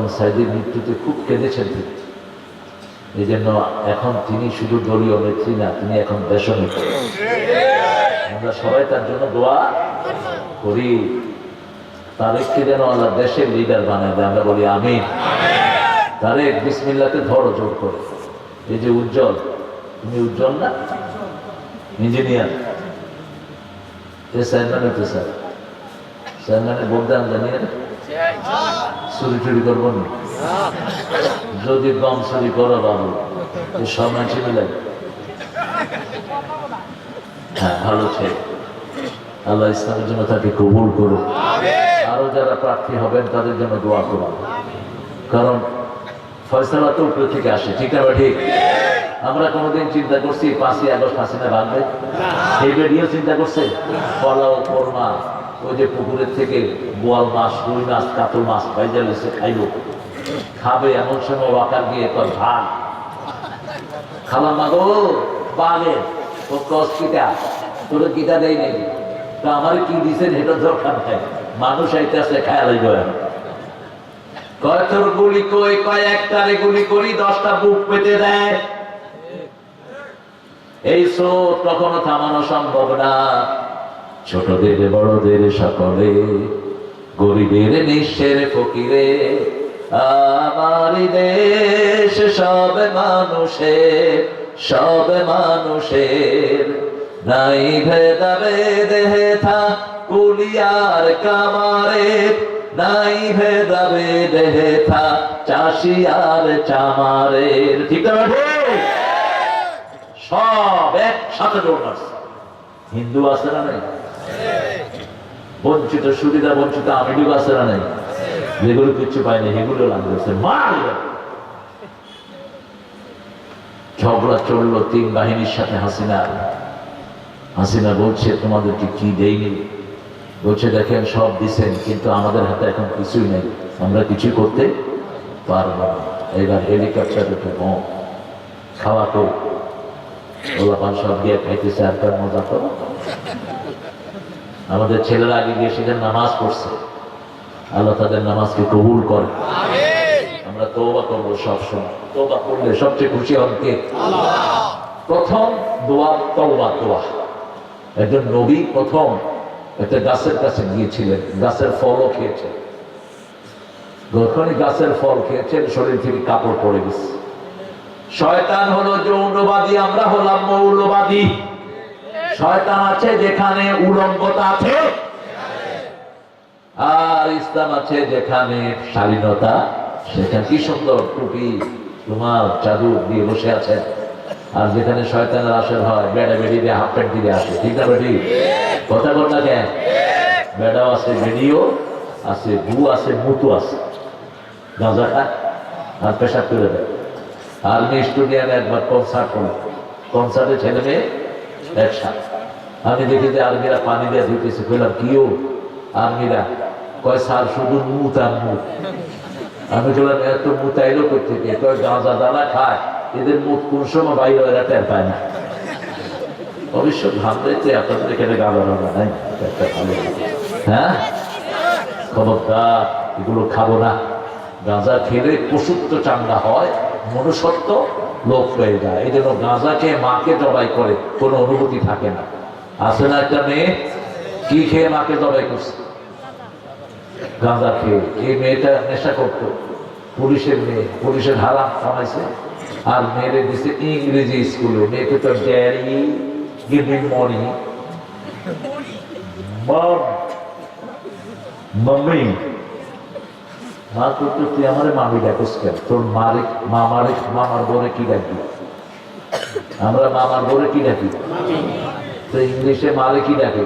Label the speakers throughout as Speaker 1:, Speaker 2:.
Speaker 1: বেগম সাইদির মৃত্যুতে খুব কেঁদেছেন তিনি। এই জন্য এখন তিনি শুধু দলীয় নেত্রী না, তিনি এখন দেশনেত্রী। আমরা সবাই তার জন্য দোয়া করি, তারেককে যেন আল্লাহ দেশের লিডার বানায় দেয়। আমরা বলি আমিন। তারেক বিসমিল্লাতে ধরো জোর করে। এই যে উজ্জ্বল, তুমি উজ্জ্বল না, ইঞ্জিনিয়ার, চেয়ারম্যান হতে স্যার, চেয়ারম্যানের বলতে আমি জানি না চুরি টুরি করবো না, যদি গম চুরি করো বাবু সব মানুষ মিলাই। হ্যাঁ, ভালো ছেলে, আল্লাহ ইসলামের জন্য তাকে কবুল করুন। আরো যারা প্রার্থী হবেন তাদের জন্য দোয়া করুন, কারণ ফয়সালা তো উপরে থেকে আসে। ঠিক না ঠিক? আমরা কোনোদিন চিন্তা করছি 5ই আগস্ট হাসিনা ভাঙবে? এই বেরিয়েও চিন্তা করছে পোলাও কোরমা, ওই যে পুকুরের থেকে বোয়াল মাছ, রুই মাছ, কাতল মাছ বাইজা লেসে খাইব, খাবে। এমন সময় ওয়াকার গিয়ে কর ভাগ খালা মাগো বাগে ও কষ্টিটা তোর কিটা দেয় নেই, তো আমার কি দিচ্ছেন এটা দরকার নাই, মানুষ আইতে আসলে খেয়াল হইব। কয় তোর গুলি কই, কয় একটারে গুলি করি 10টা বুক পেতে দেয়। এই স্রোত কখনো থামানো সম্ভব না। ছোটদের বড়দের সকলে, গরিবের নিঃস্বের ফকিরে, আমারই দেশ সব মানুষের, সব মানুষের, নাই ভেদাভেদ হেথা কুলিয়ার কামারের, নাই ভেদাভেদ হেথা চাষি আর চামারের। ঠিক আছে? সব একসাথে দৌড়। হিন্দু আছে না নাই? বঞ্চিত সুবিধা বঞ্চিত আমিও আছে না নাই? যেগুলো কিচ্ছু পায়নি সেগুলো লাগছে। ঝগড়া চললো 3 বাহিনীর সাথে। হাসিনা বলছে তোমাদেরকে কি দেয়নি? বলছে দেখেন সব দিচ্ছেন, কিন্তু আমাদের হাতে এখন কিছুই নেই, আমরা কিছু করতে পারবো না। এবার হেলিকপ্টার উঠে খাওয়া তো গোলাপান সব দিয়ে খাইতেছে। আর তার মজা তো আমাদের ছেলেরা আগে গিয়ে সেখানে নামাজ পড়ছে। আল্লাহ তাদের নামাজকে কবুল করে। আমরা তওবা করবো সবসময়। তওবা করলে সবচেয়ে খুশি হন কে? প্রথম দোয়া তওবা। দোয়া। একজন নবী প্রথম একটা গাছের কাছে গিয়েছিলেন, গাছের ফলও খেয়েছেন। যখনই গাছের ফল খেয়েছেন শরীর থেকে কাপড় পড়ে গেছে। শয়তান হলো যৌনবাদী, আমরা হলাম মৌলবাদী। শয়তান আছে যেখানে উলঙ্গতা আছে, আর ইসলাম আছে যেখানে শালীনতা। সেখানে কি সুন্দর টুপি রুমাল চাদর দিয়ে বসে আছেন। আর যেখানে শয়তানের আসর হয় বেড়া বেড়ি দিয়ে হাফ প্যান্ট দিয়ে আসে। ঠিক না বেটি? কথা বল না কেন? বেড়াও আছে, বেড়িও আছে, গু আছে, মুতু আছে, গাঁজা খায় আর পেশাব করে দেয়। আর্মি স্টুডিয়ামে একবার কনসার্ট হলো, কনসার্টে ছেলে মেয়ে একসাথে। আমি দেখি যে আর্মিরা পানি দিয়ে ধুতেছে। বললাম কিও আর্মিরা? কয় স্যার শুধু মুত আর মুত। আমি বললাম এত মুত আইলো কোথেকে? কয় গাঁজা দানা খায়, এদের মুখ কোন সময় বাইরে এরা টের পায় না। অবশ্য ভাবতে আপনাদের এখানে গাঁজা দানা নাই, একটা ভালো। হ্যাঁ, খবরদার এগুলো খাবো না। গাঁজা খেলে পশুত্ব চাঙ্গা হয়, মনুষ্যত্ব লোপ হয়ে যায়। এই জন্য গাঁজা খেয়ে মাকে জবাই করে কোনো অনুভূতি থাকে না। আছে না একটা মেয়ে কি খেয়ে মাকে জবাই করছে? গাঁজা খেয়ে। এই মেয়েটা নেশা করতো, পুলিশের মেয়ে, পুলিশের হারাম কামাইছে, আর মেয়েরে দিচ্ছে ইংরেজি স্কুলে। মেয়েকে তো ড্যাডি গিভিং মনি, মম, মাম্মি। মা করতো তুই আমার মামি ডাকস কেন? তোর মারে মামারে মামার বোরে কি ডাকবি? আমরা মামার বোরে কি ডাকি? তো ইংলিশে মারে কি ডাকে?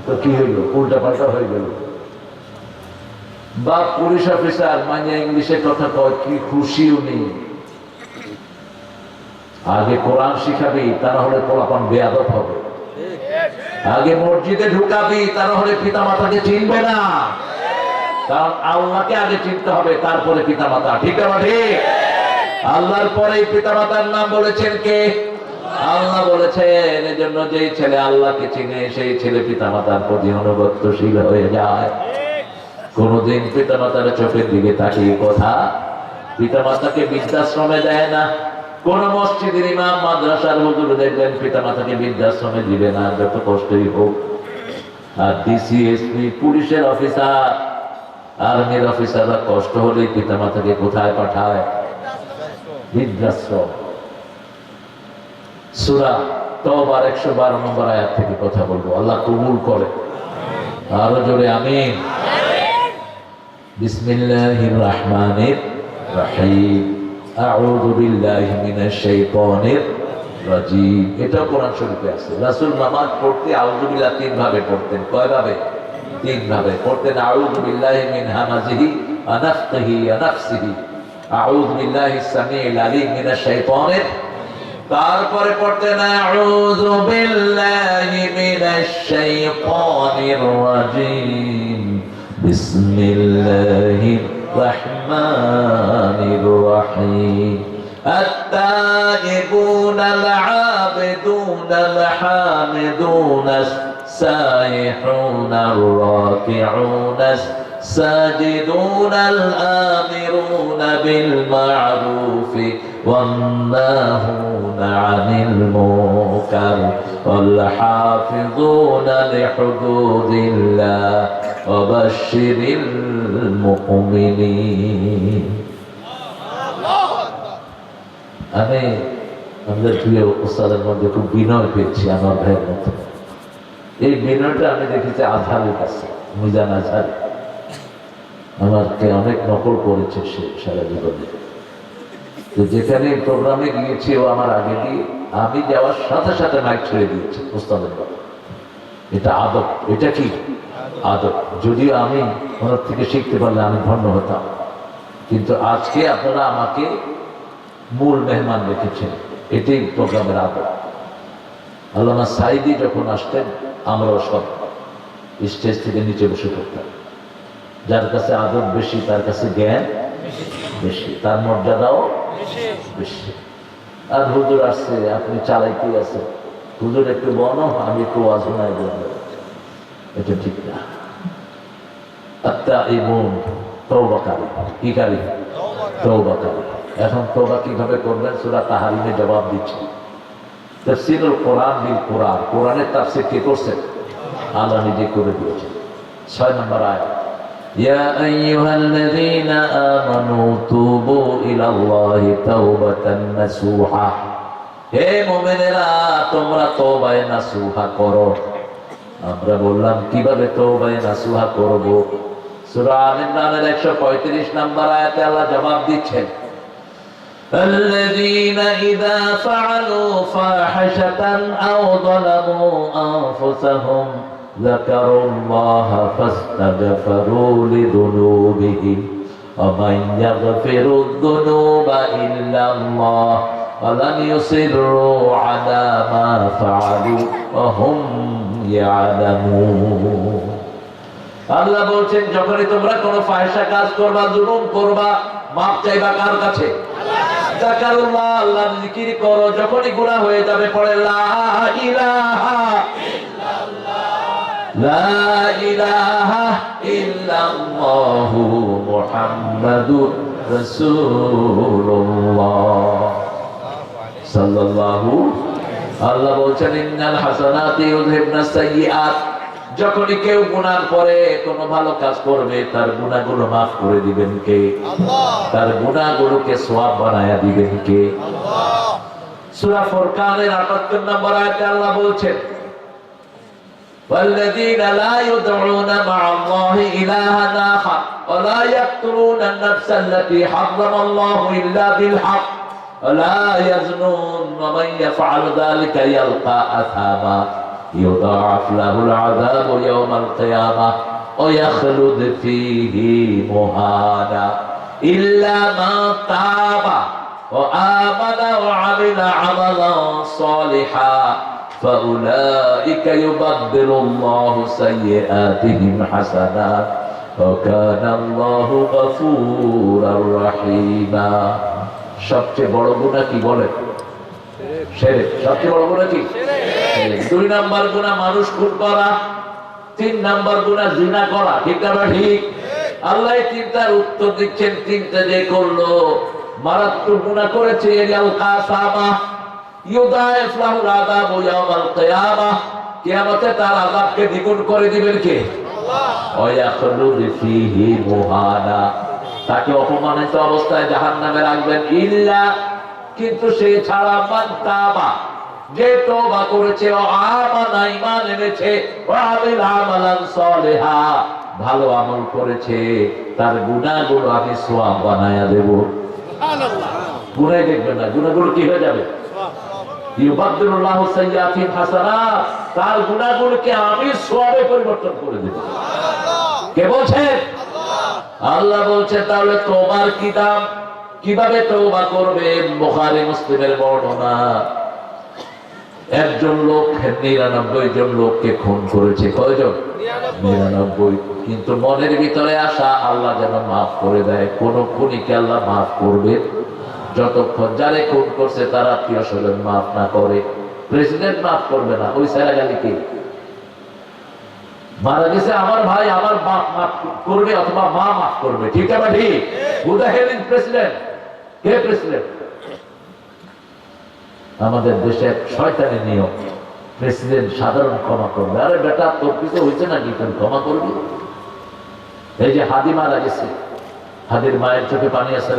Speaker 1: তো কি হইল? উল্টা পাল্টা হয়ে গেল। বা পুলিশ অফিসার মানে ইংলিশে কথা কয়, কি খুশি উনি। আগে কোরআন শিখাবি, তা না হলে পোলাপান বেয়াদব হবে। আগে মসজিদে ঢুকাবি, তা না হলে পিতা মাতাকে চিনবে না। কারণ আল্লাহকে আগে চিনতে হবে, তারপরে পিতা মাতা। ঠিক আছে? ঠিক। আল্লাহর পরে পিতা মাতার নাম বলেছেন কে? আল্লাহ বলেছেন। এজন্য যেই ছেলে আল্লাহকে চিনে সেই ছেলে পিতা মাতার প্রতি অনুগত্যশীল হয়ে যায়। কোনদিন পিতামাতার চোখের দিকে তাকিয়ে কথা, পিতামাতাকে বৃদ্ধাশ্রমে দেয় না। কোন মসজিদের ইমাম, মাদ্রাসার হুজুর দেখবেন পিতামাতাকে বৃদ্ধাশ্রমে দিবে না, যত কষ্টই হোক। আর ডিসি, এসপি, পুলিশের অফিসার, আর্মির অফিসাররা কষ্ট হলেই পিতামাতাকে কোথায় পাঠায়? বৃদ্ধাশ্রম। সূরা তওবার 112 নম্বর আয়াত থেকে কথা বলবো, আল্লাহ কবুল করে। আরো জোরে আমিন। বিসমিল্লাহির রহমানির রহিম। আউযু বিল্লাহি মিনাশ শাইতানির রাজিম। এটা কোরআন শরীফে আছে। রাসূল নামাজ পড়তে আউযু বিল্লাহ 3 ভাবে পড়তেন। কয় ভাবে? 3 ভাবে পড়তেন। আউযু বিল্লাহি মিন হামাজিহি ওয়া নাফখিহি ওয়া নাফসিহি, আউযু বিল্লাহিস সামিউল আলিম মিনাশ শাইতানির। তারপরে পড়তেন আউযু বিল্লাহি মিনাশ শাইতানির রাজিম, বিসমিল্লাহির রহমানির রহিম। التائبون العابدون الحامدون السائحون الراكعون الساجدون الآمرون بالمعروف والناهون عن المنكر والحافظون لحدود الله وبشر المؤمنين। আমি আমাদের প্রিয় উস্তাদের মধ্যে খুব বিনয় পেয়েছি আমার ভাইয়ের মতো। এই বিনয়টা আমি দেখেছি আজহারের কাছে, মিজান আজহার আমাকে অনেক নকল করেছে সে সারা জীবনে। তো যেখানে প্রোগ্রামে গিয়েছি ও আমার আগে দিয়ে, আমি যাওয়ার সাথে সাথে মাইক ছেড়ে দিয়েছি উস্তাদের কথা। এটা আদব। এটা কি আদব? যদিও আমি ওনার থেকে শিখতে পারলে আমি ধন্য হতাম, কিন্তু আজকে আপনারা আমাকে মূল মেহমান রেখেছেন, এটাই প্রোগ্রামের আদব। আল্লামা সাইদি যখন আসতেন আমরাও সব স্টেজ থেকে নিচে বসে পড়তাম। যার কাছে আদব বেশি তার কাছে জ্ঞান বেশি, তার মর্যাদাও বেশি। আর হুজুর আসছে, আপনি চালাইতেই আছেন, হুজুর একটু বলো, আমি একটু ওয়াজ শোনাই দেব, এটা ঠিক না। আত্তাইবুন তওবাকারী, কি কারী? তওবাকারী। এখন তওবা কিভাবে করবেন? সূরা তাহরিমে জবাব দিচ্ছে। তাফসীরুল কোরআন বিল কোরআন, কোরআনের তাফসীর কে করছেন? আল্লাহ নিজে করে দিয়েছেন। 6 নম্বর আয়াত, ইয়া আইয়ুহাল্লাযীনা আমানু তুবু ইলাল্লাহি তাওবাতান নাসুহা। হে মুমিনেরা, তোমরা তওবায়ে নাসুহা করো। আমরা বললাম কিভাবে তওবায়ে নাসুহা করব? সূরা আল ইমরানের 135 নম্বর আয়াতে আল্লাহ জবাব দিচ্ছেন, الذين إذا فعلوا فاحشة أو ظلموا أنفسهم ذكروا الله فاستغفروا لذنوبهم ومن يغفر الذنوب إلا الله ولم يصروا على ما فعلوا وهم يعلمون। আল্লাহ বলছেন, যখনই তোমরা কোনো ফাহিশা কাজ করবা, জুলুম করবা, মাপ চাইবা কার কাছে? যাকারুল্লাহ, আল্লাহর জিকির করো। যখনই গুনাহ হয়ে যাবে পড়ে লা ইলাহা ইল্লাল্লাহ, লা ইলাহা ইল্লাল্লাহু মুহাম্মাদুর রাসূলুল্লাহ সাল্লাল্লাহু। আল্লাহ বলছেন, ইন্নাল হাসানাতি ইউযহিবনাস সাইয়্যাত। যখনই কেউ গুনার পরে কোনো ভালো কাজ করবে, তার গুনাহগুলো মাফ করে দিবেন কে? আল্লাহ। তার গুনাহগুলোকে সওয়াব বানায়া দিবেন কে? আল্লাহ। সূরা ফুরকানের ৭৮ নম্বর আয়াতে আল্লাহ বলছেন, ওয়াল্লাযীনা লা ইউদউনা মা'আল্লাহি ইলাহান আখার ওয়া লা ইয়াকতুলুনা আন-নাফসাল্লাতী হারামাল্লাহু ইল্লা বিল হক ওয়া লা ইয়াজনুন ওয়া মান ইয়াফআল যালিকা ইয়ালকা আসামা يضاعف له العذاب يوم القيامة ويخلد فيه مهانا إلا من تاب وآمن وعمل عملا صالحا فأولئك يبدل الله سيئاتهم حسنات وكان الله غفورا رحيما। সবচেয়ে বড় গুনাহ কি বলে? শিরক। সবচেয়ে বড় গুনাহ কি? শিরক। 2 নাম্বার গুনাহ মানুষ খুন করা, 3 নাম্বার গুনাহ জিনা করা। ঠিক না ঠিক? আল্লাহ তিনটার উত্তর দিচ্ছেন। তিনটা যে করলো মারাত্মক গুনাহ করেছে, ইয়াল কাসামা ইউদাইফ লাহুল আযাবু ইয়াউমাল কিয়ামাহ, কিয়ামতে তার আযাবকে দ্বিগুণ করে দিবেন কে? আল্লাহ। ওয়া ইয়াখলুদ ফীহি মুহানা, তাকে অপমানিত অবস্থায় জাহান্নামে রাখবেন। ইল্লা, কিন্তু সে ছাড়া, মান তাবা, যে তওবা করেছে, ও আমানা, ঈমান এনেছে, ওয়া আমিল আমালান সালিহা, ভালো আমল করেছে, তার গুনাহগুলো আমি সওয়াব বানায়া দেব। সুবহানাল্লাহ। গুনাহ দেখবেন না, গুনাহগুলো কি হয়ে যাবে? ইউবাদদিলুল্লাহু সাইয়্যাতিহিম হাসানাত, তার গুনাহগুলোকে আমি সওয়াবে পরিবর্তন করে দেব। সুবহানাল্লাহ। কে বলছেন? আল্লাহ বলছে। তাহলে তওবার কি দাম, কিভাবে তওবা করবে? বুখারী মুসলিমের বর্ণনা, একজন লোক 99 জন লোককে খুন করেছে। কয়জন? 99। কিন্তু মনের ভিতরে আসা আল্লাহ যেন মাফ করে দেয়। কোন খুনিকে আল্লাহ মাফ করবে যতক্ষণ যারে খুন করছে তার আত্মীয় স্বজন মাফ না করে। প্রেসিডেন্ট মাফ করবে না, ওই সারাগালিকে মারা গেছে আমার ভাই, আমার বাপ মাফ করবে অথবা মা মাফ করবে। ঠিক আছে ঠিক? Who the hell is president? কে প্রেসিডেন্ট? আমাদের দেশে শয়তানের নিয়ম, প্রেসিডেন্ট সাধারণ ক্ষমা করবে। আরে বেটা, তোর কিছু হয়েছে নাকি তুই ক্ষমা করবি? এই যে হাদি মারা গেছে, হাদির মায়ের চোখে পানি আছে,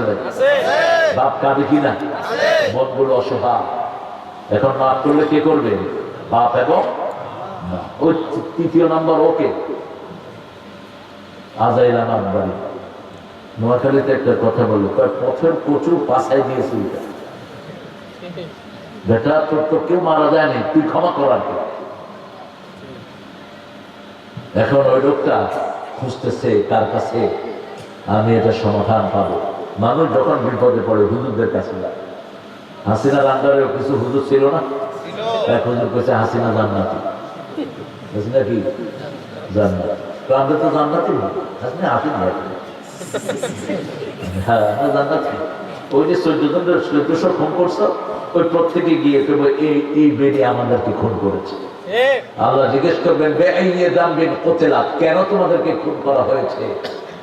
Speaker 1: বাপ কাঁদে কিনা? মনগুলো অসহায়। এখন মাফ করলে কে করবে? বাপ এবং ওই তৃতীয় নম্বর ওকে আজাইল আমার বাড়ি নোয়াখালীতে একটা কথা বললো, পথের প্রচুর পাশায় দিয়েছে। বেটা, তোর তো কেউ মারা যায়নি, তুই ক্ষমা করার কে? এখন ওই লোকটা খুঁজতেছে কার কাছে আমি এটা সমাধান পাবো। মানুষ যখন বিপদে পড়ে হুজুরদের কাছে যায়। হাসিনার আন্ডারেও কিছু হুজুর ছিল না? এক হুজুর কইছে হাসিনা জান্নাতি। হাসিনা কি জান্নাত? তো আমরা তো জান্নাতি না, হাসিনা আসেন না। হ্যাঁ, আমরা জান্নাতি। ওই যে 1400 খুন করছো, ওই প্রত্যেকে গিয়ে কেবল এই বেডে আমাদেরকে খুন করেছে। আল্লাহ জিজ্ঞেস করবেন, কেন তোমাদেরকে খুন করা হয়েছে?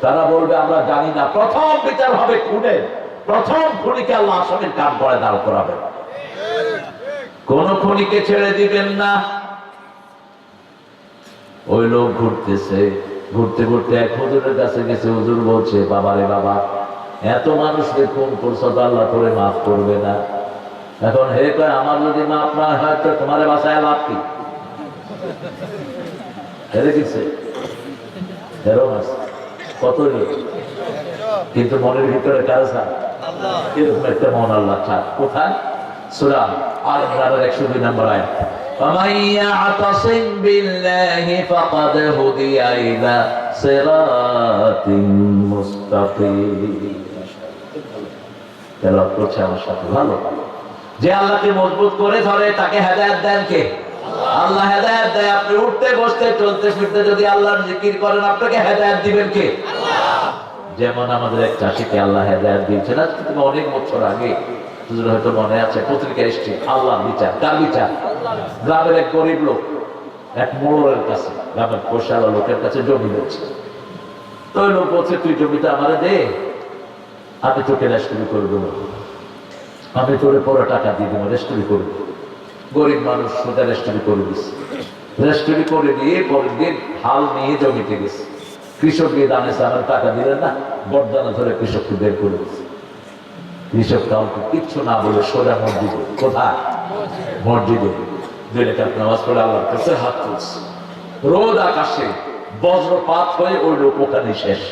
Speaker 1: তারা বলবে আমরা জানি না। প্রথম বিচার হবে খুনের। প্রথম খুনিকে আল্লাহ আসামির কান করে দাঁড় করাবেন। কোন খুনিকে ছেড়ে দিবেন না। ওই লোক ঘুরতেছে, ঘুরতে ঘুরতে এক হুজুরের কাছে গেছে। হুজুর বলছে, বাবা রে বাবা, এত মানুষকে খুন করছো, আল্লাহ তোরে মাফ করবে না। এখন হে কয়, আমার যদি মাফ না হয় তো তোমার বাসায় লাভ কি? হেরে গেছে, কত কিন্তু মনের ভিতরে কাজ না। এরকম একটা মন আল্লাহ চায়। কোথায়? সূরা আল ইমরানের 102 নম্বর আয়াত, وَمَن يَعْتَصِمْ بِاللَّهِ فَقَدْ هُدِيَ إِلَى صِرَاطٍ مُسْتَقِيمٍ। তেলাওয়াত করছে আমার সাথে, ভালো। যে আল্লাহকে মজবুত করে ধরে তাকে হেদায়েত দেন কে? আল্লাহ হেদায়েত দেয়। আপনি উঠতে বসতে চলতে ফিরতে যদি আল্লাহর জিকির করেন, আপনাকে হেদায়েত দিবেন কে? আল্লাহ। যেমন আমাদের এক চাষিকে আল্লাহ হেদায়েত দিয়েছেন। আজকে থেকে অনেক বছর আগে, হয়তো মনে আছে, পত্রিকা এসছে, আল্লাহর বিচার। কার বিচার? গ্রামের এক গরিব লোক এক মোড়লের কাছে, গ্রামের কোষালা লোকের কাছে জমি দিচ্ছে। তো ওই লোক বলছে, তুই জমিটা আমারে দে, আমি তোকে রেস্টুরি করে দেবো, আমি তোরে পরে টাকা দিয়ে দেবো, রেস্টুরি করবো। গরিব মানুষ সোজা রেস্টুরি করে দিচ্ছে। রেস্টুরি করে দিয়ে পরের দিন হাল নিয়ে জমিতে গেছে। কৃষক গিয়ে দাঁড়িয়েছে, আমার টাকা দিলেন না, বরদানা ধরে কৃষককে বের করে দিচ্ছে। কৃষক কাউকে কিচ্ছু না বলে সোজা মসজিদে। কোথায়? মসজিদে 2 রাকাত নামাজ পড়ে আল্লাহর কাছে হাত তুলছে। রোদ আকাশে বজ্রপাত হয়ে ওই লোক ওখানে শেষ।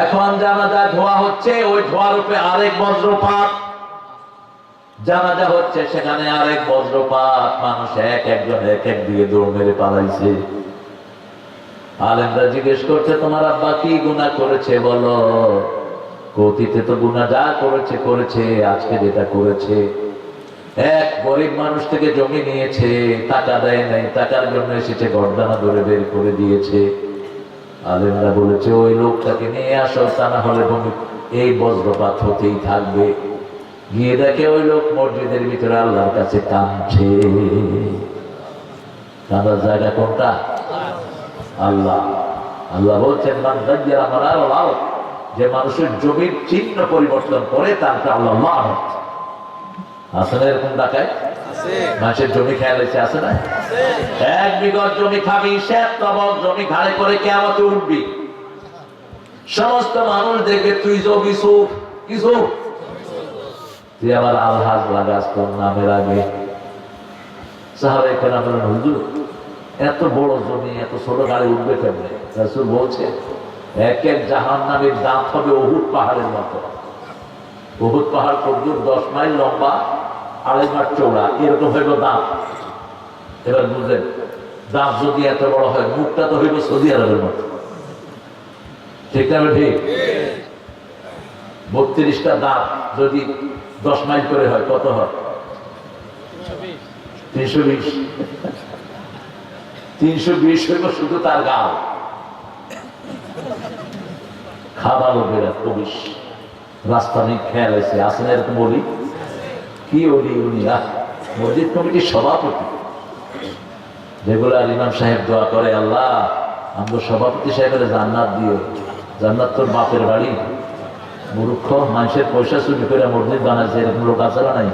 Speaker 1: এখন জানাজা ধোয়া হচ্ছে, ওই ধোয়ার উপরে আরেক বজ্রপাত। জানাজা হচ্ছে, সেখানে আরেক বজ্রপাত। মানুষ একজন এক দিয়ে দৌড় মেরে পালাইছে। আলেমরা জিজ্ঞেস করছে, তোমার আব্বা কি গুনাহ করেছে বলো? অতীতে তো গুনাহ যা করেছে করেছে, আজকে যেটা করেছে, এক গরিব মানুষ থেকে জমি নিয়েছে, টাকা দেয় নাই, টাকার জন্য এসেছে, গর্দানা ধরে বের করে দিয়েছে। আলেমরা বলেছে, ওই লোকটাকে নিয়ে আসো, তা না হলে এই বজ্রপাত হতেই থাকবে। গিয়ে দেখে ওই লোক মসজিদের ভিতরে আল্লাহর কাছে কাঁদছে। কাঁদার জায়গা কোনটা? আল্লাহ। আল্লাহ বলছেন মান গায়্যারা মানারাল আরদ, যে মানুষের জমির চিহ্ন পরিবর্তন করে তাকে আল্লাহ লানত। আছে না এরকম ডাকায়? মানুষের জমি খেয়াল হয়েছে, আছে না? এক বিঘত জমি খাবি, শ্বেত তবক জমি ঘাড়ে করে কিয়ামতে উঠবি। সমস্ত মানুষ দেখবে তুই জমি সুখ কিছু, তুই আবার আলহাজ লাগাস তোর নামের আগে। সাহাবায়ে কেরাম বলেন, হুজুর এত বড় জমি এত ছোট গাড়ি উঠবে কেমনে? রাসূল বলছে এক এক জাহান্নামের দাঁত হবে উহুদ পাহাড়ের মতো। উহুদ পাহাড় পর্যন্ত 10 মাইল লম্বা, 2.5 মাইল চওড়া, এরকম হইব দাঁত। এবার বুঝেন, দাঁত যদি এত বড় হয়, মুখটা তো হইব সৌদি আরবের মতো। ঠিক না? ঠিক। 32টা দাঁত যদি 10 মাইল করে হয়, কত হয়? 320। 320 হইব শুধু তার গাল। খাবারও বেড়া কবিস, রাস্তা নেই খেয়াল আছে, আসেন এরকম বলি কি বলি উনি মসজিদ কমিটির সভাপতি। রেগুলার ইমাম সাহেব দোয়া করে, আল্লাহ আমাদের সভাপতি সাহেবের জান্নাত দিও। জান্নাত তোর বাপের বাড়ি, মূর্খ মানুষের পয়সা চুরি করে মসজিদ বানাইছে, এরকম লোক আছে না নাই?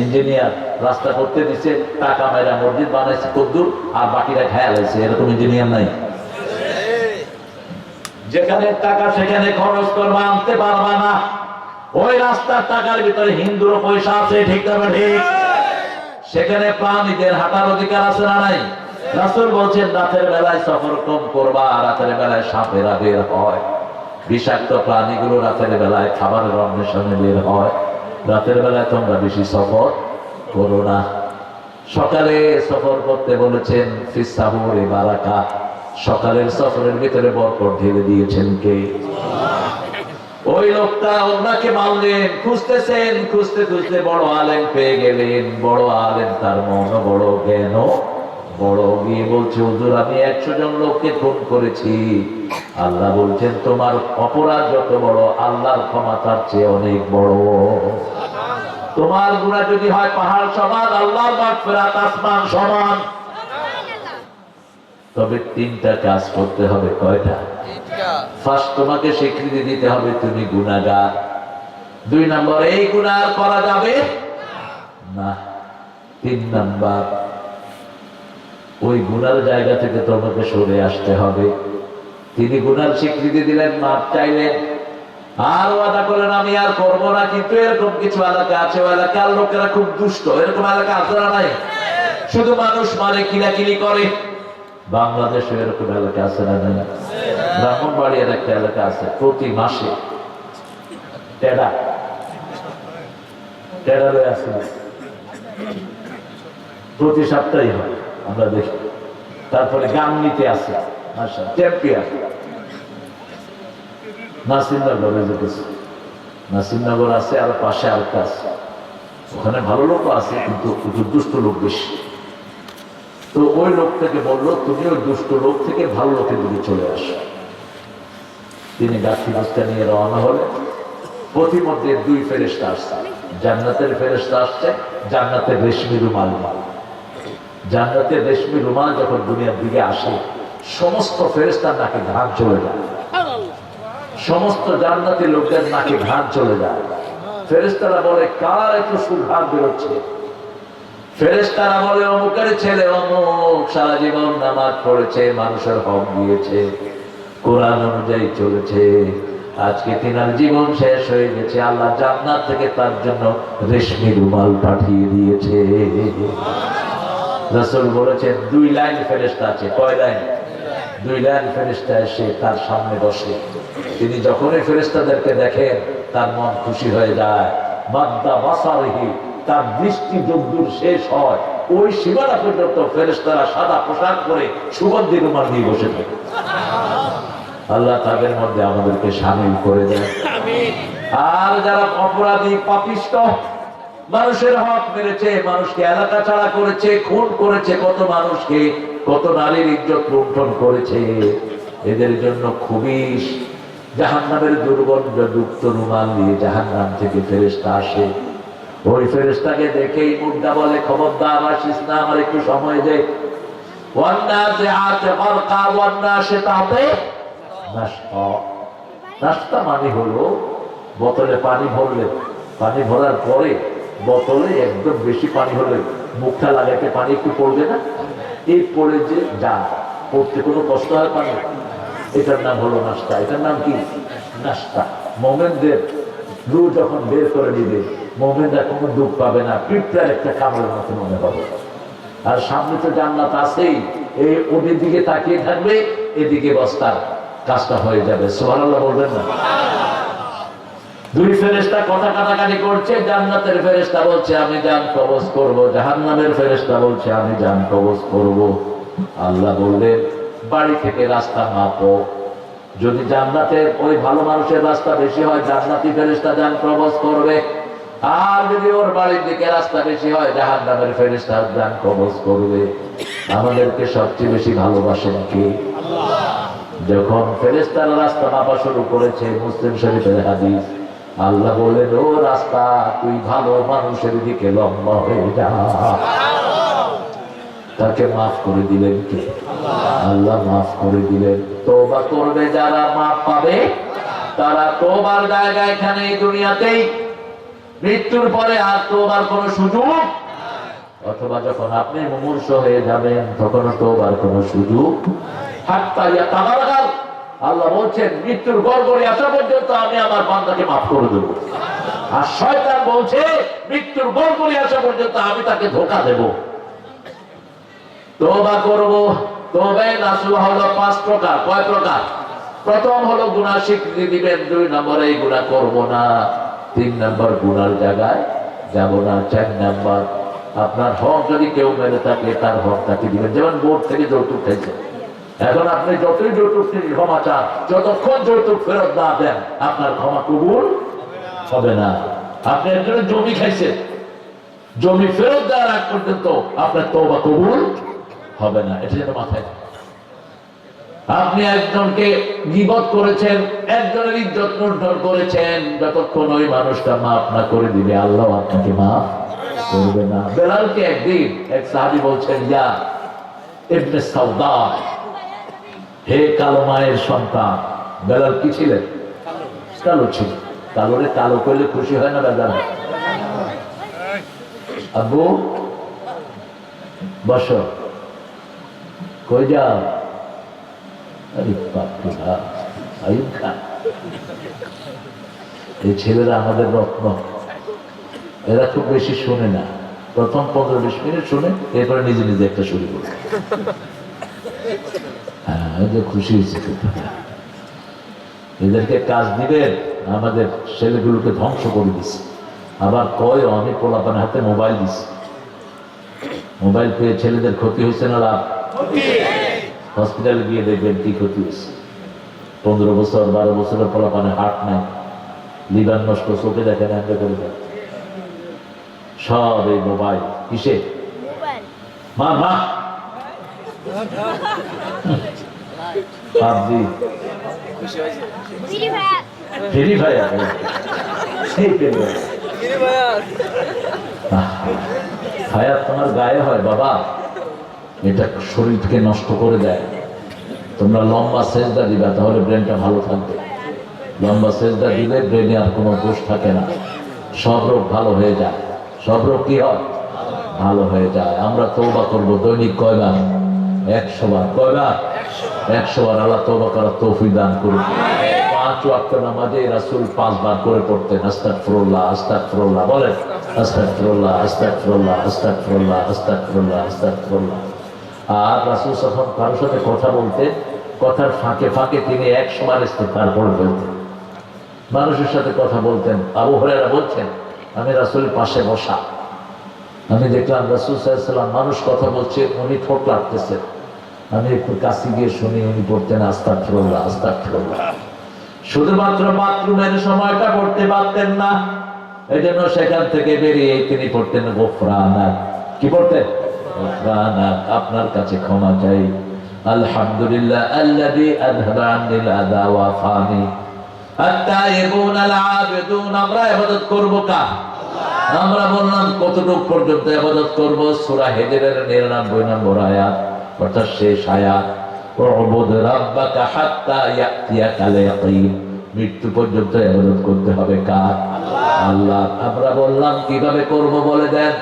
Speaker 1: ইঞ্জিনিয়ার রাস্তা করতে দিচ্ছে, টাকা মেরা মসজিদ বানাইছে কদ্দুর, আর বাকিরা খেয়াল আছে, এরকম ইঞ্জিনিয়ার নাই? যেখানে টাকা সেখানে খরচ করবা, আনতে পারবা না। ওই রাস্তার টাকার ভিতরে হিন্দুর পয়সা আছে, ঠিক না? ঠিক। সেখানে প্রাণীদের হাঁটার অধিকার আছে না নাই? রাসূল বলছেন রাতের বেলায় সফর কম করবা, রাতের বেলায় সাপেরা বের হয়, বিষাক্ত প্রাণীগুলো রাতের বেলায় খাবারের অন্বেষণে বের হয়। রাতের বেলায় তোমরা বেশি সফর করো না। সকালে সফর করতে বলেছেন, ফিস সাহুরি বারাকা, সকালের সফরের ভিতরে বরকত ঢেলে দিয়েছেন কে? ওই লোকটা ওনাকে মানলেন, খুঁজতেছেন, খুঁজতে খুঁজতে বড় আলেম পেয়ে গেলেন। বড় আলেম, তার মন বড়, জ্ঞান বড়। গিয়ে বলছে, হুজুর আমি 100 জন লোককে খুন করেছি। আল্লাহ বলছেন তোমার অপরাধ যত বড়, আল্লাহর ক্ষমা তার চেয়ে অনেক বড়। তোমার গুনাহ যদি হয় পাহাড় সমান, আল্লাহর মাগফিরাত আসমান সমান। তবে 3টা কাজ করতে হবে। কয়টা? ফার্স্ট, তোমাকে স্বীকৃতি দিতে হবে তুমি গুনাহগার। 2 নম্বর, এই গুনাহ করা যাবে না। 3 নম্বর, ওই গুনার জায়গা থেকে তোমাকে সরে আসতে হবে। তিনি গুনার স্বীকৃতি দিলেন, মাপ চাইলেন, আর ওয়াদা করলেন আমি আর করবো না। কিন্তু এরকম কিছু এলাকা আছে, ওই এলাকার লোকেরা খুব দুষ্ট। এরকম এলাকা আছে না নাই? শুধু মানুষ মারে, কিলাকিলি করে। বাংলাদেশে এরকম এলাকা আছে না নাই? ব্রাহ্মণবাড়িয়ার একটা এলাকা আছে, প্রতি মাসে টেডা লয়ে আসে, প্রতি সপ্তাহে হয়, আমরা দেখি। তারপরে গাংনিতে আছে চ্যাম্পিয়ন, নাসিরনগরে যেতেছে, নাসিরনগর আছে, আর পাশে আরেকটা আছে। ওখানে ভালো লোক আছে, কিন্তু দুষ্ট লোক বেশি। তো ওই লোকটাকে বললো, তুমি ওই দুষ্ট লোক থেকে ভালো লোকের দিকে চলে আসো। তিনি গাছি বস্তা নিয়ে রওনা হলেন। পথিমধ্যে 2 ফেরেশতা আসছে, জান্নাতের ফেরেশতা আসছে, জান্নাতের রেশমি রুমাল। জান্নাতের রেশমি রুমাল যখন দুনিয়ার দিকে আসে, সমস্ত ফেরেশতার নাকে ঘাম চলে যায়, সমস্ত জান্নাতি লোকদের নাকে ঘাম চলে যায়। ফেরেশতারা বলে, কার এত সুঘ্রাণ বেরোচ্ছে? ফেরেশতারা বলে, অমুকের ছেলে অমুক সারা জীবন নামাজ পড়েছে, মানুষের হক দিয়েছে, কোরআন অনুযায়ী চলেছে, আজকে তিনার জীবন শেষ হয়ে গেছে, আল্লাহ জান্নাত থেকে তার জন্য রেশমি রুমাল পাঠিয়ে দিয়েছে। রাসূল বলেছেন 2 লাইন ফেরেশতা আছে। কয় লাইন? 2 লাইন ফেরেশতা এসে তার সামনে বসে। তিনি যখনই ফেরেশতাদেরকে দেখেন, তার মন খুশি হয়ে যায়। মাদ্দা বাসারিহি, তার দৃষ্টি যদ্দূর শেষ হয়, ওই সীমানা পর্যন্ত ফেরেশতারা সাদা পোশাক পরে সুগন্ধি রুমাল নিয়ে বসে থাকে। আল্লাহ তাদের মধ্যে আমাদেরকে শামিল করে দেন। আর যারা অপরাধী, পাপিষ্ঠ, মানুষের হক মেরেছে, মানুষকে এলাকা ছাড়া করেছে, খুন করেছে, কত মানুষকে, কত নারীর ইজ্জত লুণ্ঠন করেছে, এদের জন্য খুবই জাহান্নামের দুর্গন্ধযুক্ত রুমাল দিয়ে জাহান্নাম থেকে ফেরেশতা আসে। ওই ফেরেশতাকে দেখেই মুর্দা বলে, খবরদার আসিস না, আমার একটু সময় দে। ওয়ান্নাজিআতি গরকা ওয়ান্নাশিতাতি নাশতা। নাশতা মানে হলো বোতলে পানি ভরলে, পানি ভরার পরে বোতলে একদম বেশি পানি হলে মুখটা লাগাতে পানি একটু পড়বে না, এই পড়ে যে যা পড়তে কোনো কষ্ট হয় পানি, এটার নাম হলো নাশতা। এটার নাম কি? নাশতা। মোমেনদের রূহ যখন বের করে দিবে, মোমেনরা কোনো দুঃখ পাবে না, পিঁপড়ার একটা কামড়ের মতো মনে হবে। আর সামনে তো জান্নাত আছেই, এই ওদের দিকে তাকিয়ে থাকবে, এদিকে বস্তার কাজটা হয়ে যাবে। সুবহানাল্লাহ বলবেন না? দুই ফেরেশতা কথা কাটাকাটি করছে। জান্নাতের ফেরেশতা বলছে আমি জান কবজ করব, জাহান্নামের ফেরেশতা বলছে আমি জান কবজ করব। আল্লাহ বললেন বাড়ি থেকে রাস্তা মাপো, যদি জান্নাতের ওই ভালো মানুষের রাস্তা বেশি হয় জান্নাতি ফেরেশতা জান কবজ করবে, আর যদি ওর বাড়ির দিকে রাস্তা বেশি হয় জাহান্নামের ফেরেশতা জান কবজ করবে। আমাদেরকে সবচেয়ে বেশি ভালোবাসেন কে? আল্লাহ। যখন ফেরেশতারা রাস্তা মাপা শুরু করেছে, মুসলিম শরীফের হাদিস, আল্লাহ বলেন ও রাস্তা তুই ভালো মানুষের দিকে লম্বা হয়ে যা। তাকে মাফ করে দিলেন কে? আল্লাহ মাফ করে দিলেন। তওবা করবে যারা মাফ পাবে, তারা তওবার জায়গা এখানে এই দুনিয়াতেই, মৃত্যুর পরে আর তওবার কোনো সুযোগ, অথবা যখন আপনি মুমূর্ষু হয়ে যাবেন তখন তওবার কোনো সুযোগ। হাত্তা ইয়াতাগারগার, আল্লাহ বলছেন মৃত্যুর গড়গড়ি আসা পর্যন্ত আমি আমার বান্দাকে মাফ করে দেব। আর শয়তান বলছে মৃত্যুর গড়গড়ি আসা পর্যন্ত আমি তাকে ধোঁকা দেব। তওবা করব। তওবা নাসুহা হলো 5 প্রকার। কয় প্রকার? প্রথম হলো গুনাহ স্বীকৃতি দিবেন, 2 নম্বরে এই গুনাহ করব না, 3 নম্বর গুনার জায়গায় যাব না, 4 নম্বর আপনার হক যদি কেউ মেরে থাকে তার হক তাকে দিবেন। যেমন বোর্ড থেকে যৌতুক খাইছে, এখন আপনি যতই যৌতুক থেকে ক্ষমা চান, যতক্ষণ যৌতুক ফেরত না দেন আপনার ক্ষমা কবুল হবে না। আপনি একজনের জমি খাইছেন, জমি ফেরত দেওয়ার আগ পর্যন্ত আপনার তওবা কবুল হবে না, এটা যেন মাথায়। আপনি একজনকে গীবত করেছেন, একজনের ইজ্জত লুণ্ঠন করেছেন, যতক্ষণ ওই মানুষটা মাফ না করে দিবে আল্লাহ আপনাকে মাফ করবে না। বেলালকে একদিন এক সাহাবী বলছেন ইয়া ইবনে সাউদা, হে কালো মায়ের সন্তান। বেলাল কি ছিলেন? কালো ছিল। কালোরে কালো করলে খুশি হয় না বেজান? আব্বু বসো, কই যাও? আরে বাবা, আইয়ুব খান। এই ছেলেরা আমাদের রত্ন, এরা খুব বেশি শোনে না, প্রথম 15-20 মিনিট শুনে এরপরে নিজে নিজে একটা শুরু করে। খুশি হয়েছে, এদেরকে কাজ দিবেন, আমাদের ছেলেগুলোকে ধ্বংস করে দিচ্ছে। আবার কয় আমি পোলাপানের হাতে মোবাইল দিচ্ছি, মোবাইল পেয়ে ছেলেদের ক্ষতি হয়েছে না লাভ? হসপিটালে গিয়ে দেখবেন কি ক্ষতি হয়েছে। 15 বছর 12 বছরের পোলাপানে হার্ট নাই, লিভার নষ্ট, চোখে দেখেন, এমনি করে দেয় সব এই মোবাইল। কিসে? মা মা পাবজি, ফ্রি ফায়ার, ফায়ার তোমার গায়ে হয় বাবা, এটা শরীরকে নষ্ট করে দেয়। তোমরা লম্বা সেজদা দিবা, তাহলে ব্রেনটা ভালো থাকবে। লম্বা সেজদা দিলে ব্রেনে আর কোনো দোষ থাকে না, সব রোগ ভালো হয়ে যায়। সব রোগ কি হয়? ভালো হয়ে যায়। আমরা তওবা করব দৈনিক কয়বার? 100 বার। কয়বার? 100 বার। আল্লাহ তওবা করার তৌফিক দান করুন। 5 ওয়াক্ত নামাজে রাসূল 5 বার করে পড়তেন আস্তাগফিরুল্লাহ আস্তাগফিরুল্লাহ। বলেন আস্তাগফিরুল্লাহ আস্তাগফিরুল্লাহ আস্তাগফিরুল্লাহ আস্তাগফিরুল্লাহ আস্তাগফিরুল্লাহ। আর রাসূল যখন কারোর সাথে কথা বলতেন, কথার ফাঁকে ফাঁকে তিনি 100 বার ইস্তিগফার পড়ে ফেলতেন। মানুষের সাথে কথা বলতেন। আবু হুরায়রা বলছেন আমি রাসূলের পাশে বসা, আমি দেখলাম রাসূল সাল্লাল্লাহু আলাইহি ওয়াসাল্লাম মানুষ কথা বলছে, উনি ঠোঁট লাগতেছেন, আমি একটু কাছে গিয়ে শুনি, উনি পড়তেন আস্তাগফিরুল্লাহ আস্তাগফিরুল্লাহ। শুধুমাত্র বাথরুমের সময়টা পড়তে পারতেন না, এই জন্য সেখান থেকে বেরিয়ে তিনি পড়তেন গফরানাক। কি পড়তেন? গফরানাক, আপনার কাছে ক্ষমা চাই। আলহামদুলিল্লাহ আল্লাযী আযহাবা আন্নিল আযা ওয়া ফানি আত-তাইবুন আল-আবিদুন। আমরা ইবাদত করব কার? আমরা বললাম কতটুকু পর্যন্ত ইবাদত করব? সূরা হিজরের 99 নম্বর আয়াত, অর্থাৎ শেষ আয়াত, উবুদ রাব্বাকা হাত্তা ইয়াতিয়াকাল ইয়াকিন, মৃত্যু পর্যন্ত ইবাদত করতে হবে কার? আল্লাহ। আমরা বললাম কিভাবে করব বলে দেন,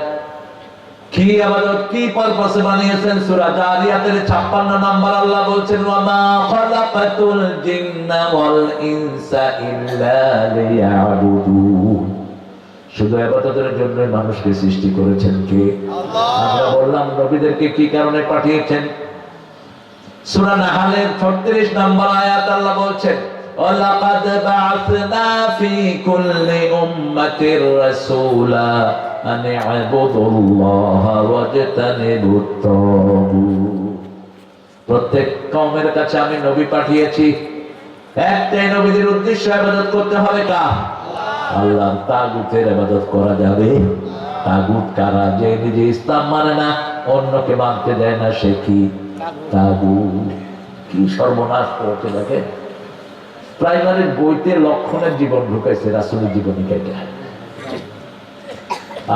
Speaker 1: কি ইবাদত কি পারপাসে বানিয়েছেন? সূরা জারিয়াতের 56 নম্বর আল্লাহ বলছেন, ওয়া মা খালাকাতুল জিন্না ওয়াল ইনসা ইল্লা লিয়াবুদুন, শুধু ইবাদতের জন্য মানুষকে সৃষ্টি করেছেন কে? আল্লাহ। আমরা বললাম নবীদেরকে কি কারণে পাঠিয়েছেন? সূরা নাহলের 36 নম্বর আয়াত আল্লাহ বলছেন, ওয়ালাকাদ বা'আসনা ফি কুল্লি উম্মাতির রাসূলা আন ই'বুদুল্লাহা ওয়াজতানিবুত তাগুত, প্রত্যেক কওমের কাছে আমি নবী পাঠিয়েছি, একটাই নবীদের উদ্দেশ্য ইবাদত করতে হবে কার? আল্লাহ। তাগুতের ইবাদত করা যাবে? তাগুত কারা? যে নিজে ইসলাম মানে না, অন্যকে মানতে দেয় না, সে কি? তাগুত। কি সর্বনাশ করেছে দেখে, প্রাইমারির বইতে লক্ষণের জীবন ঢুকাইছে, রাসূলের জীবনী কেটে।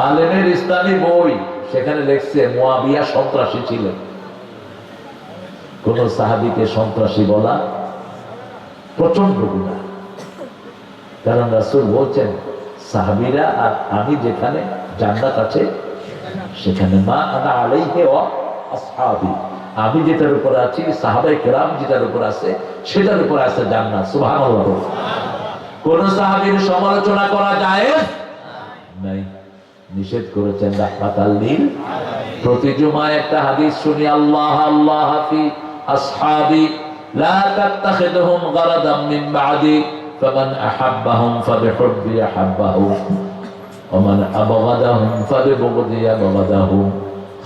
Speaker 1: আলেমের ইসলামী বই, সেখানে লেখছে মুয়াবিয়া সন্ত্রাসী ছিলেন। কোন সাহাবীকে সন্ত্রাসী বলা প্রচন্ড গুনাহ, কারণ রাসূল বলছেন সাহাবীরা আর আমি যেখানে জান্নাত আছে সেখানে মা আনা আলাইহি ওয়া আসহাবী, আমি যেটার উপর আছি, সাহাবায়ে কেরাম যেটার উপর আছে সেটার উপর আছে জান্নাত। সুবহানাল্লাহ। কোন সাহাবীর সমালোচনা করা জায়েজ নাই, নিষেধ করেছেন রাহমাতাল লিল। প্রতি জুমায় একটা হাদিস শুনি, আল্লাহ আল্লাহ ফি আসহাবি লা তাত্তাখিদহুম গারাদাম মিন বাদি ফামান আহাব্বাহুম ফাবিহুব্বি আহাব্বাহুম ওয়া মান আবগাদাহুম ফাবিবুগদি আবগাদাহুম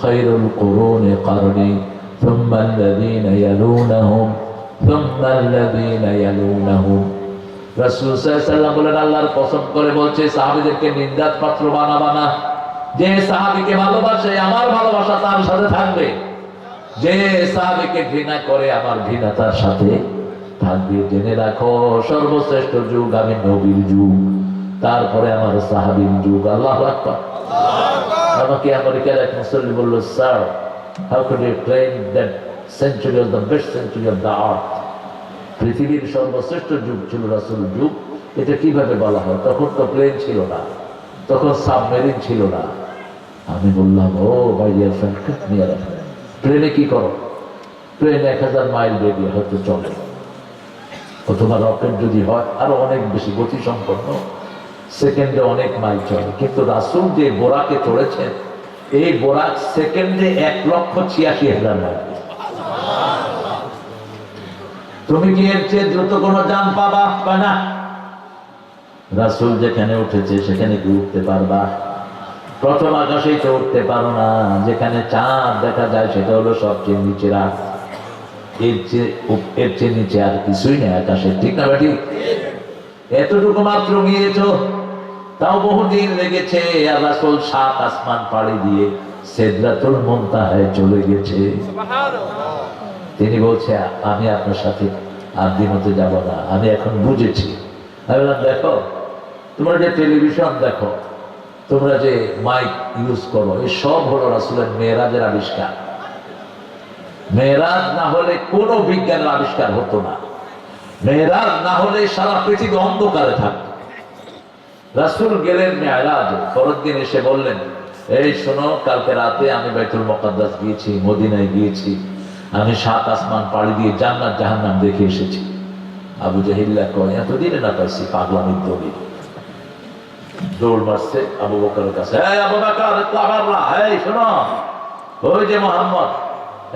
Speaker 1: খায়রুল কুরুনি কারনি সুম্মা আল্লাযীনা ইয়ালুনাহুম সুম্মা আল্লাযীনা ইয়ালুনাহুম। রাসূল সাল্লাল্লাহু আলাইহি ওয়াসাল্লাম বলেন, আল্লাহর কসম করে বলছে, সাহাবীদেরকে নিন্দার পাত্র বানাবা না। যে সাহাবীকে ভালোবাসে আমার ভালোবাসা তার সাথে থাকবে, যে সাহাবীকে ঘৃণা করে আমার ঘৃণা তার সাথে থাকবে। জেনে রাখো সর্বশ্রেষ্ঠ যুগ আমি নবীর যুগ, তারপরে আমার সাহাবীর যুগ। আল্লাহু আকবার। আমাকে আমেরিকার এক মুসল্লি বলল, sir how could you claim that century was the best century of the earth, পৃথিবীর সর্বশ্রেষ্ঠ যুগ ছিল রাসূলের যুগ, এটা কিভাবে বলা হয়? তখন তো প্লেন ছিল না, তখন সাবমেরিন ছিল না। আমি বললাম, ও মাই ডিয়ার ফ্রেন্ড, প্লেনে কি করো? প্লেন 1000 মাইল বেগে হয়তো চলে, অথবা রকেট যদি হয় আরো অনেক বেশি গতি সম্পন্ন, সেকেন্ডে অনেক মাইল চলে। কিন্তু রাসূল যে বোরাকে চড়েছেন, এই বোরাক সেকেন্ডে 1,86,000 মাইল। তুমি কি এর চেয়ে দ্রুত কোনো যান পাবা? না। রাসূল যেখানে উঠেছে সেখানে কি উঠতে পারবা? প্রথম আকাশেই তো উঠতে পারো না। যেখানে চাঁদ দেখা যায় সেটা হলো সবচেয়ে নিচে রাত, এর চেয়ে নিচে আর কিছুই নেই আকাশে, ঠিক না বেটি? এতটুকু মাত্র গিয়েছো, তাও বহুদিন লেগেছে। আর রাসূল 7 আসমান পাড়ি দিয়ে সিদরাতুল মুনতাহায় চলে গেছে। তিনি বলছে, আমি আপনার সাথে আর দ্বিমতে যাব না, আমি এখন বুঝেছি। আমি বললাম, দেখো তোমরা যে টেলিভিশন দেখো, তোমরা যে মাইক ইউজ করো, এই সব হলো রাসূলের মেরাজের আবিষ্কার। মেরাজ না হলে কোনো বিজ্ঞানের আবিষ্কার হতো না, মেরাজ না হলে সারা পৃথিবী অন্ধকারে থাকতো। রাসূল গেলেন মেরাজে, পরের দিন এসে বললেন, এই শোনো, কালকে রাতে আমি বাইতুল মুকাদ্দাস গিয়েছি, মদিনায় গিয়েছি, আমি 7 আসমান পাড়ি দিয়ে জান্নাত জাহান্নাম দেখে এসেছি। আবু জাহিল্লা কয়, এতদিনে না পাইছি পাগলামির দলিল। দৌড় মারছে আবু বকরের কাছে, এই আবু বকর, এই শোনো, ওই যে মুহাম্মদ,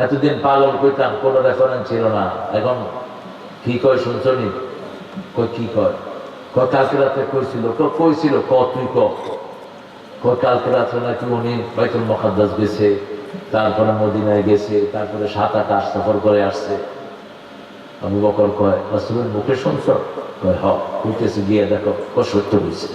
Speaker 1: এতদিন পাগল কইতাম, কোনো রেফারেন্স ছিল না, এখন কি কয় শুনছনি? কই কি কয়? কয় কালকে রাতে কইছিল। কইছিল ক তুই ক? কয় কালকে রাতে নাকি উনি বাইতুল মুকাদ্দাস গেছে, তারপরে মদিনায় গেছে, তারপরে 7-8 সফর করে আসছে। আবু বকর কয়, রাসূলের মুখে শুনছ? কয় হ, কইতেছে, গিয়ে দেখো, সত্য বলছে।